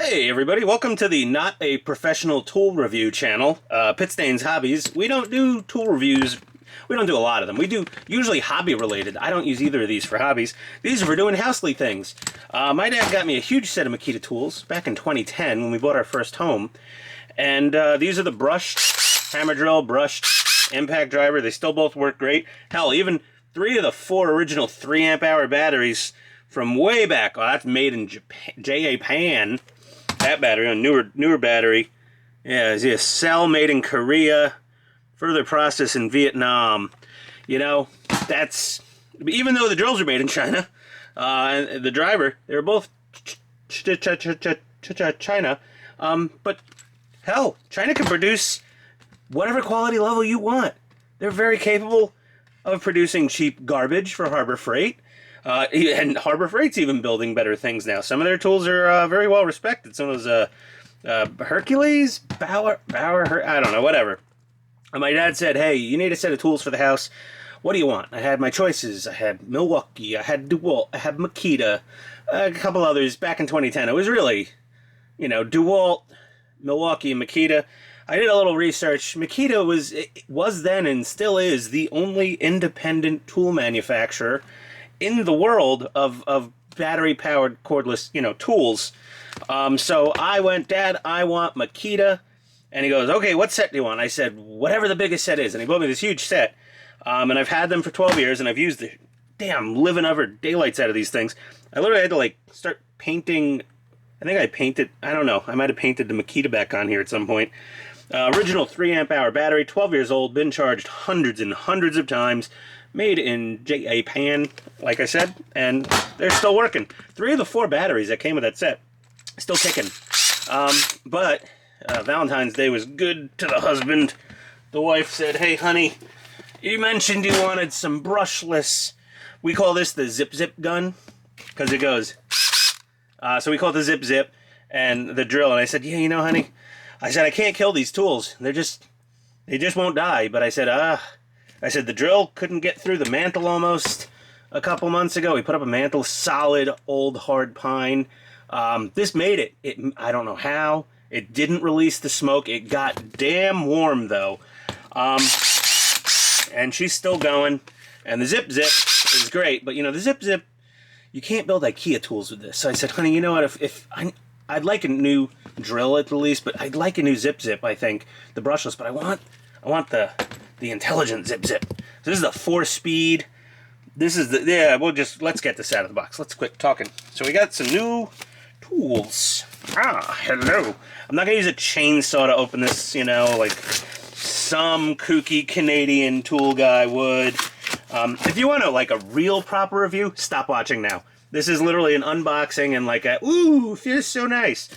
Hey everybody, welcome to the Not a Professional Tool Review channel, Pitstain's Hobbies. We don't do tool reviews, we don't do a lot of them. We do usually hobby related. I don't use either of these for hobbies. These are for doing housely things. My dad got me a huge set of Makita tools back in 2010 when we bought our first home. And these are the brushed hammer drill, brushed impact driver. They still both work great. Hell, even 3 of the 4 original 3 amp hour batteries from way back. Oh, that's made in Japan. That battery, a newer battery. Yeah, it's a cell made in Korea, further processed in Vietnam. You know, that's, even though the drills are made in China, and the driver, they were both China. But hell, China can produce whatever quality level you want. They're very capable of producing cheap garbage for Harbor Freight. And Harbor Freight's even building better things now. Some of their tools are very well respected. Some of those Hercules, Bauer, I don't know, whatever. And my dad said, hey, you need a set of tools for the house. What do you want? I had my choices. I had Milwaukee, I had DeWalt, I had Makita, a couple others. Back in 2010, it was really, you know, DeWalt, Milwaukee, and Makita. I did a little research. Makita was then and still is the only independent tool manufacturer in the world of battery-powered cordless, you know, tools. So I went, Dad, I want Makita. And he goes, okay, what set do you want? I said, whatever the biggest set is. And he bought me this huge set. And I've had them for 12 years, and I've used the damn living over daylights out of these things. I literally had to, like, start painting. I think I painted, I don't know, I might have painted the Makita back on here at some point. Original 3 amp hour battery, 12 years old, been charged hundreds and hundreds of times. Made in Japan, like I said, and they're still working. 3 of the 4 batteries that came with that set still kicking. But Valentine's Day was good to the husband. The wife said, hey honey, you mentioned you wanted some brushless. We call this the zip gun because it goes. So we call it the zip and the drill. And I said, yeah, you know honey, I said I can't kill these tools. They just won't die. But I said the drill couldn't get through the mantle almost a couple months ago. We put up a mantle, solid, old, hard pine. This made it. I don't know how. It didn't release the smoke. It got damn warm, though. And she's still going. And the zip is great. But, you know, the zip, you can't build IKEA tools with this. So I said, honey, you know what? I'd like a new drill at the least, but I'd like a new zip, I think. The brushless, but I want the intelligent zip. So this is the 4-speed. This is the, yeah, let's get this out of the box. Let's quit talking. So we got some new tools. Hello. I'm not gonna use a chainsaw to open this, you know, like some kooky Canadian tool guy would. If you want like a real proper review, stop watching now. This is literally an unboxing and like ooh, feels so nice.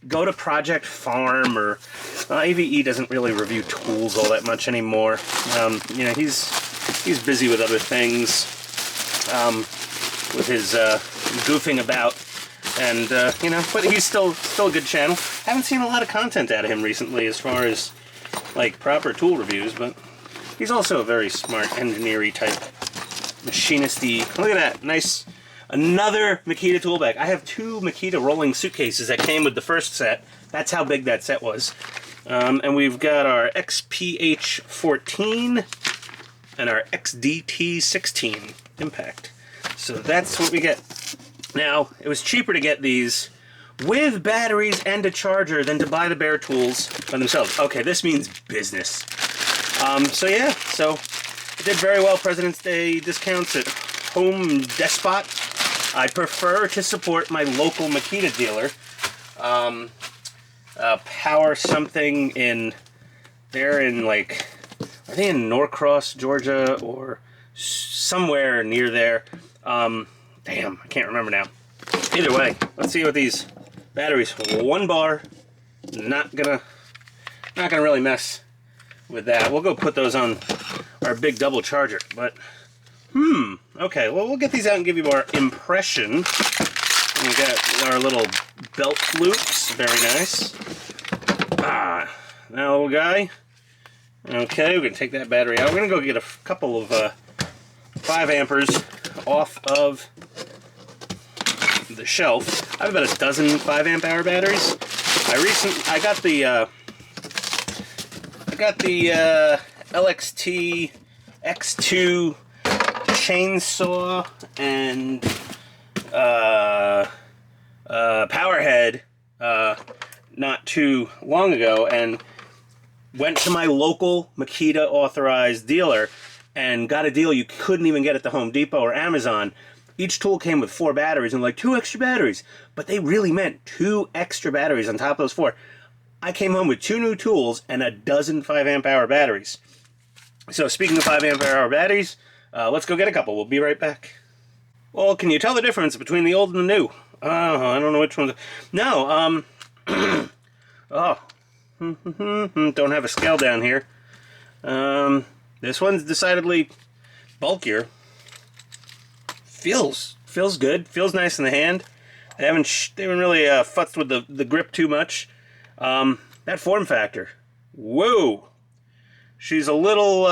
Go to Project Farm, or AVE doesn't really review tools all that much anymore. You know, he's busy with other things, with his goofing about, and you know, but he's still a good channel. Haven't seen a lot of content out of him recently as far as like proper tool reviews, but he's also a very smart engineer-y type, machinist-y. Look at that, nice. Another Makita tool bag. I have 2 Makita rolling suitcases that came with the first set. That's how big that set was. And we've got our XPH14 and our XDT16 Impact. So that's what we get. Now, it was cheaper to get these with batteries and a charger than to buy the bare tools by themselves. Okay, this means business. So yeah, so it did very well. President's Day discounts at Home Depot. I prefer to support my local Makita dealer. Power something they're in like, I think in Norcross, Georgia, or somewhere near there. Damn, I can't remember now. Either way, let's see what these batteries. 1 bar. Not gonna really mess with that. We'll go put those on our big double charger, but. Okay, well, we'll get these out and give you our impression. We got our little belt loops, very nice. Now, little guy. Okay, we're going to take that battery out. We're going to go get a couple of 5 ampers off of the shelf. I have about a dozen 5 amp hour batteries. I got the LXT X2 chainsaw and powerhead not too long ago, and went to my local Makita authorized dealer and got a deal you couldn't even get at the Home Depot or Amazon. Each tool came with 4 batteries and like 2 extra batteries, but they really meant 2 extra batteries on top of those 4. I came home with 2 new tools and a dozen 5 amp hour batteries. So speaking of 5 amp hour batteries, let's go get a couple. We'll be right back. Well, can you tell the difference between the old and the new? I don't know which ones. No, oh, don't have a scale down here. This one's decidedly bulkier. Feels good. Feels nice in the hand. They haven't really futzed with the grip too much. That form factor. Whoa. She's a little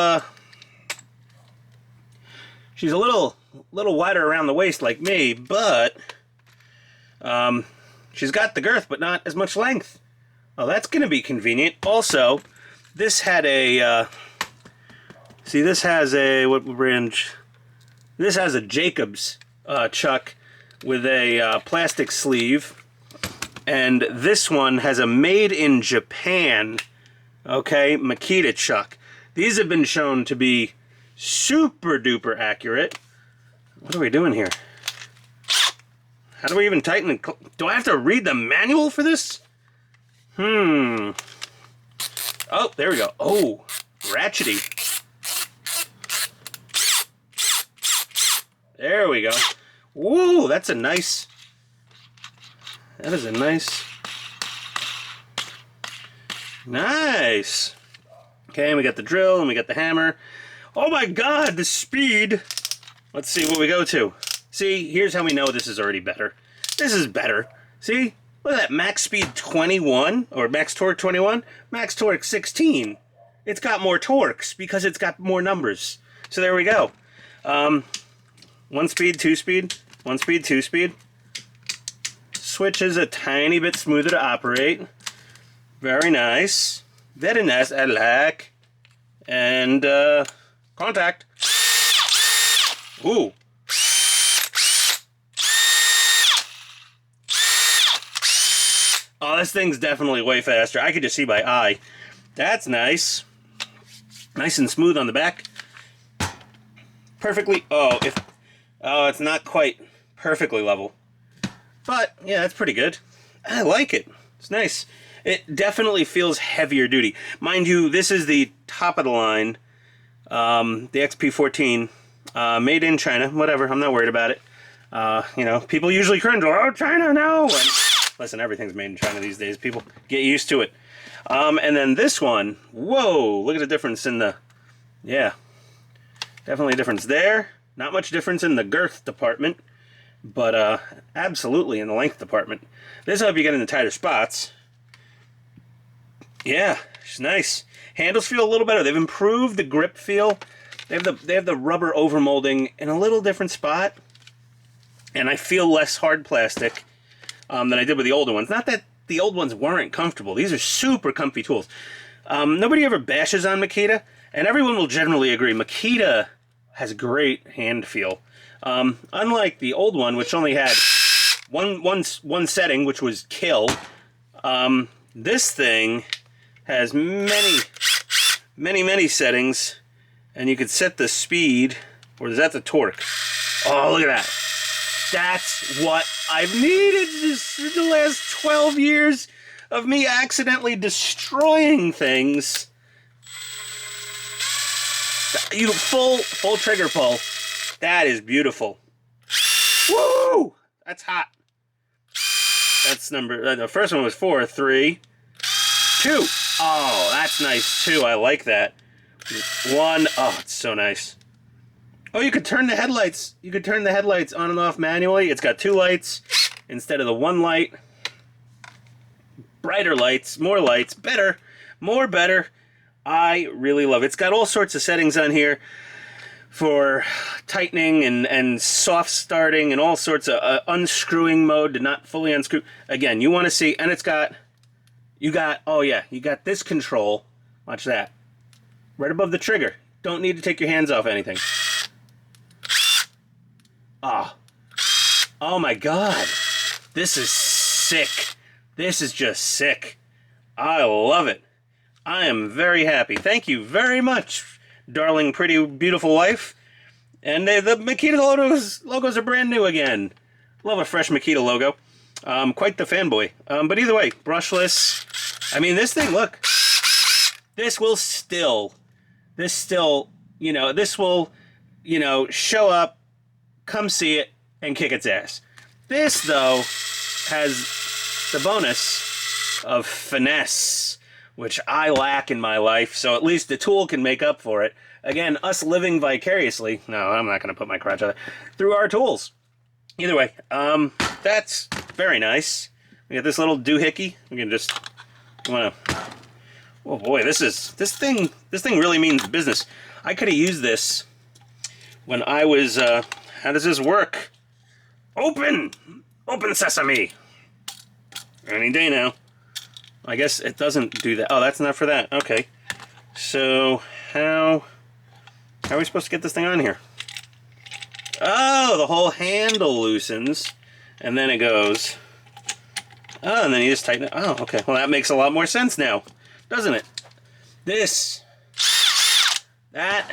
wider around the waist like me, but she's got the girth, but not as much length. Oh, that's going to be convenient. Also, this had a this has a what brand? This has a Jacobs chuck with a plastic sleeve, and this one has a made in Japan, okay, Makita chuck. These have been shown to be super duper accurate. What are we doing here? How do we even tighten it? Do I have to read the manual for this? Oh, there we go. Oh, ratchety. There we go. Whoa, that's a nice... That is a nice... Nice. Okay, and we got the drill, and we got the hammer. Oh my god, the speed! Let's see what we go to. See, here's how we know this is already better. This is better. See? Look at that, max speed 21, or max torque 21, max torque 16. It's got more torques because it's got more numbers. So there we go. 1 speed, 2 speed, 1 speed, 2 speed. Switch is a tiny bit smoother to operate. Very nice. Very nice, I like. And, contact. Ooh. Oh, this thing's definitely way faster. I could just see by eye. That's nice. Nice and smooth on the back. Perfectly, oh, it's not quite perfectly level. But, yeah, that's pretty good. I like it. It's nice. It definitely feels heavier duty. Mind you, this is the top of the line. The XP14. Made in China. Whatever, I'm not worried about it. You know, people usually cringe. Oh, China, no! And, listen, everything's made in China these days. People get used to it. And then this one. Whoa, look at the difference in the... Yeah. Definitely a difference there. Not much difference in the girth department, but absolutely in the length department. This will help you get in the tighter spots. Yeah, it's nice. Handles feel a little better. They've improved the grip feel. They have the rubber overmolding in a little different spot, and I feel less hard plastic than I did with the older ones. Not that the old ones weren't comfortable. These are super comfy tools. Nobody ever bashes on Makita, and everyone will generally agree. Makita has a great hand feel. Unlike the old one, which only had one setting, which was kill, this thing has many settings, and you could set the speed, or is that the torque? Oh, look at that. That's what I've needed in the last 12 years of me accidentally destroying things. You full trigger pull. That is beautiful. Woo! That's hot. That's number. The first one was 4, 3, 2. Oh, that's nice too. I like that. 1. Oh, it's so nice. Oh, you could turn the headlights. You could turn the headlights on and off manually. It's got 2 lights instead of the 1 light. Brighter lights, more lights, better, more better. I really love it. It's got all sorts of settings on here. for tightening and soft starting and all sorts of unscrewing mode to not fully unscrew. Again, you want to see, and you got this control. Watch that. Right above the trigger. Don't need to take your hands off anything. Oh my God. This is sick. This is just sick. I love it. I am very happy. Thank you very much, darling, pretty, beautiful wife. And the Makita logos are brand new again. Love a fresh Makita logo. Quite the fanboy. But either way, brushless. I mean, this thing, look. This will still, this will, show up, come see it, and kick its ass. This, though, has the bonus of finesse, which I lack in my life, so at least the tool can make up for it. Again, us living vicariously, no, I'm not going to put my crotch on it, through our tools. Either way, that's very nice. We got this little doohickey. We can just, oh boy, this thing really means business. I could have used this when I was, how does this work? Open sesame. Any day now. I guess it doesn't do that. Oh, that's not for that. Okay. So, how are we supposed to get this thing on here? Oh, the whole handle loosens, and then it goes. Oh, and then you just tighten it. Oh, okay. Well, that makes a lot more sense now, doesn't it? This, that,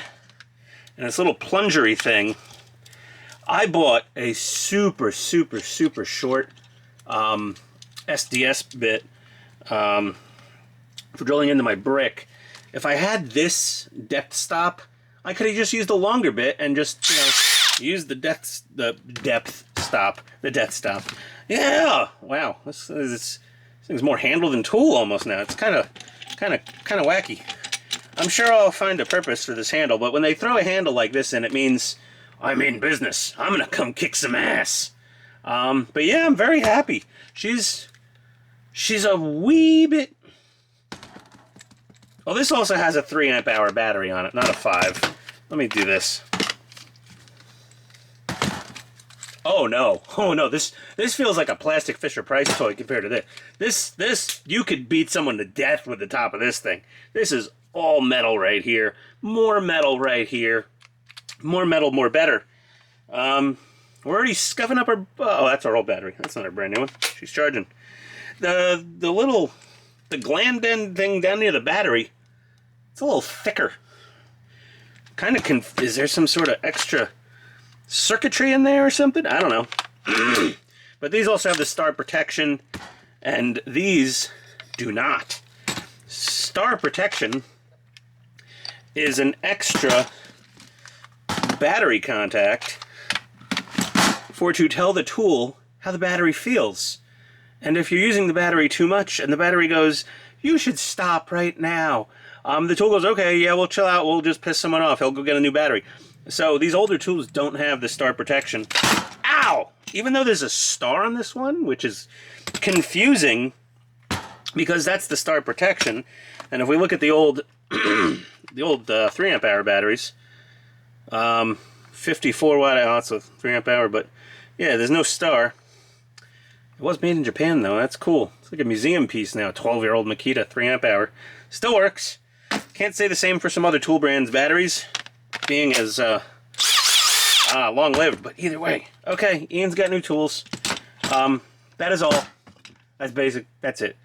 and this little plungery thing. I bought a super short SDS bit for drilling into my brick. If I had this depth stop, I could have just used a longer bit and just, use the depth stop. Yeah, wow, this thing's more handle than tool almost now. It's kind of wacky. I'm sure I'll find a purpose for this handle, but when they throw a handle like this in, it means I mean business. I'm gonna come kick some ass. But yeah, I'm very happy. She's a wee bit. Oh, this also has a 3 amp hour battery on it, not a 5. Let me do this. Oh no, this feels like a plastic Fisher-Price toy compared to this. This, you could beat someone to death with the top of this thing. This is all metal right here. More metal right here. More metal, more better. We're already scuffing up our, oh, that's our old battery. That's not our brand new one. She's charging. The gland end thing down near the battery, it's a little thicker. Kind of is there some sort of extra circuitry in there or something? I don't know. But these also have the star protection, and these do not. Star protection is an extra battery contact to tell the tool how the battery feels. And if you're using the battery too much and the battery goes, you should stop right now, the tool goes, okay, yeah, we'll chill out, we'll just piss someone off, he'll go get a new battery. So these older tools don't have the star protection. Ow! Even though there's a star on this one, which is confusing because that's the star protection. And if we look at the old 3 amp hour batteries, 54 watt hour, so 3 amp hour, but yeah, there's no star. It was made in Japan though, that's cool. It's like a museum piece now, 12-year-old Makita 3 amp hour. Still works. Can't say the same for some other tool brands' batteries, being as long-lived, but either way. Okay, Ian's got new tools. That is all. That's basic, that's it.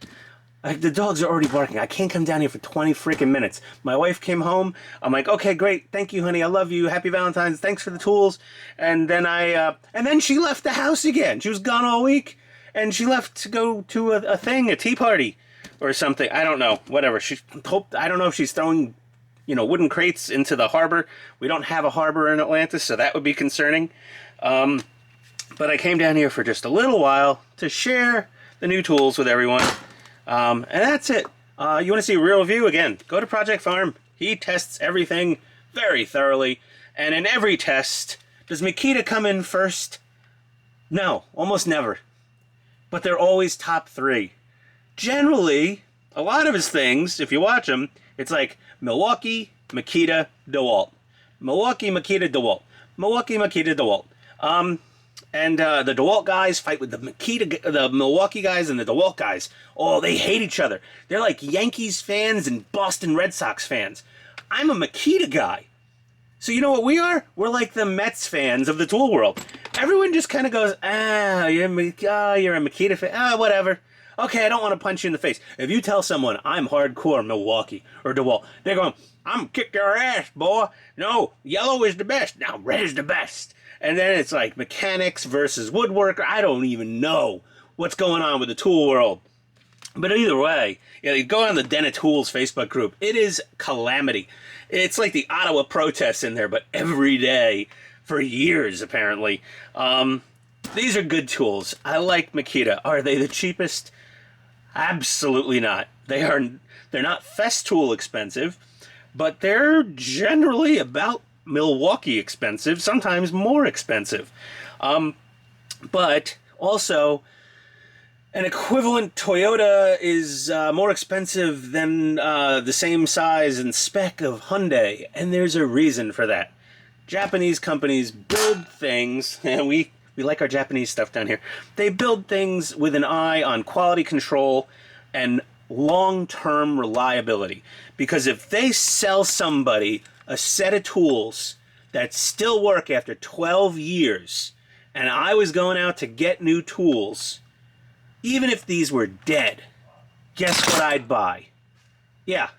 The dogs are already barking. I can't come down here for 20 freaking minutes. My wife came home. I'm like, okay, great. Thank you, honey. I love you. Happy Valentine's. Thanks for the tools. And then and then she left the house again. She was gone all week, and she left to go to a tea party or something. I don't know. Whatever. I don't know if she's throwing, wooden crates into the harbor. We don't have a harbor in Atlantis, so that would be concerning. But I came down here for just a little while to share the new tools with everyone. And that's it. You want to see a real review? Again, go to Project Farm. He tests everything very thoroughly. And in every test, does Makita come in first? No, almost never. But they're always top 3. Generally, a lot of his things, if you watch them, it's like Milwaukee, Makita, DeWalt. Milwaukee, Makita, DeWalt. Milwaukee, Makita, DeWalt. And the DeWalt guys fight with the Milwaukee guys and the DeWalt guys. Oh, they hate each other. They're like Yankees fans and Boston Red Sox fans. I'm a Makita guy. So you know what we are? We're like the Mets fans of the tool world. Everyone just kind of goes, you're a Makita fan. Whatever. Okay, I don't want to punch you in the face. If you tell someone I'm hardcore Milwaukee or DeWalt, they're going, I'm kick your ass, boy. No, yellow is the best. Now red is the best. And then it's like mechanics versus woodworker. I don't even know what's going on with the tool world. But either way, you go on the Den of Tools Facebook group. It is calamity. It's like the Ottawa protests in there, but every day for years, apparently. These are good tools. I like Makita. Are they the cheapest? Absolutely not. They're not Festool expensive, but they're generally about Milwaukee expensive, sometimes more expensive. But also, an equivalent Toyota is more expensive than the same size and spec of Hyundai, and there's a reason for that. Japanese companies build things, and we like our Japanese stuff down here. They build things with an eye on quality control and long-term reliability. Because if they sell somebody a set of tools that still work after 12 years, and I was going out to get new tools, even if these were dead, guess what I'd buy? Yeah,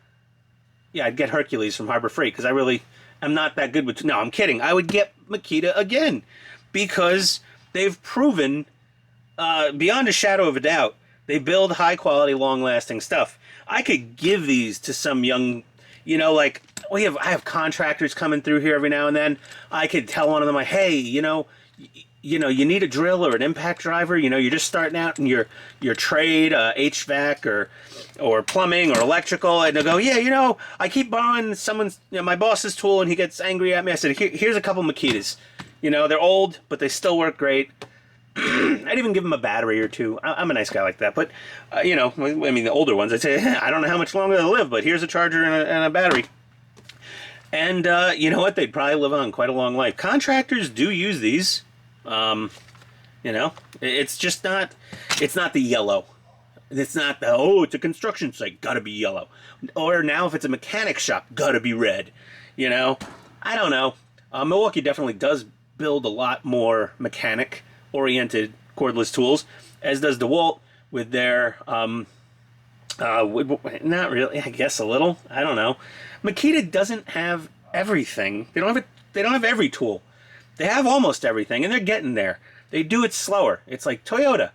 I'd get Hercules from Harbor Freight, because I'm not that good with... No, I'm kidding. I would get Makita again, because they've proven, beyond a shadow of a doubt, they build high-quality, long-lasting stuff. I could give these to some young, like... I have contractors coming through here every now and then. I could tell one of them, like, hey, you need a drill or an impact driver. You're just starting out in your trade, HVAC or plumbing or electrical, and they'll go, yeah, I keep borrowing my boss's tool, and he gets angry at me. I said, here's a couple Makitas. They're old, but they still work great. I'd even give them a battery or two. I'm a nice guy like that, but the older ones, I'd say, I don't know how much longer they'll live, but here's a charger and a battery. And you know what? They'd probably live on quite a long life. Contractors do use these. It's just not. It's not the yellow. It's not the it's a construction site, gotta be yellow. Or now if it's a mechanic shop, gotta be red. I don't know. Milwaukee definitely does build a lot more mechanic-oriented cordless tools, as does DeWalt with their not really. I guess a little. I don't know. Makita doesn't have everything. They don't have every tool. They have almost everything, and they're getting there. They do it slower. It's like Toyota.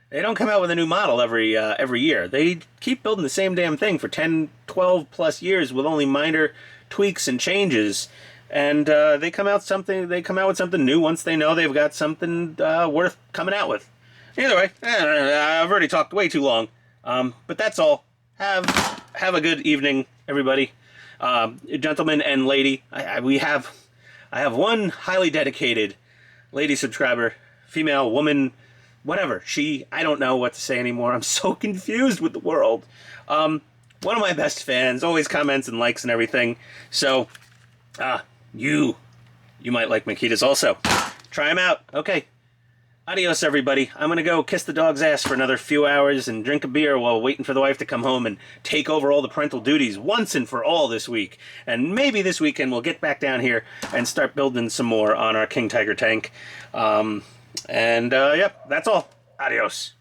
They don't come out with a new model every year. They keep building the same damn thing for 10, 12 plus years with only minor tweaks and changes. And they come out with something new once they know they've got something worth coming out with. Either way, I've already talked way too long. But that's all. Have a good evening, everybody. Gentlemen and lady. I have one highly dedicated lady subscriber, female, woman, whatever. I don't know what to say anymore. I'm so confused with the world. One of my best fans, always comments and likes and everything. So, you might like Makitas also. Try them out. Okay. Adios, everybody. I'm going to go kiss the dog's ass for another few hours and drink a beer while waiting for the wife to come home and take over all the parental duties once and for all this week. And maybe this weekend we'll get back down here and start building some more on our King Tiger tank. Yep, that's all. Adios.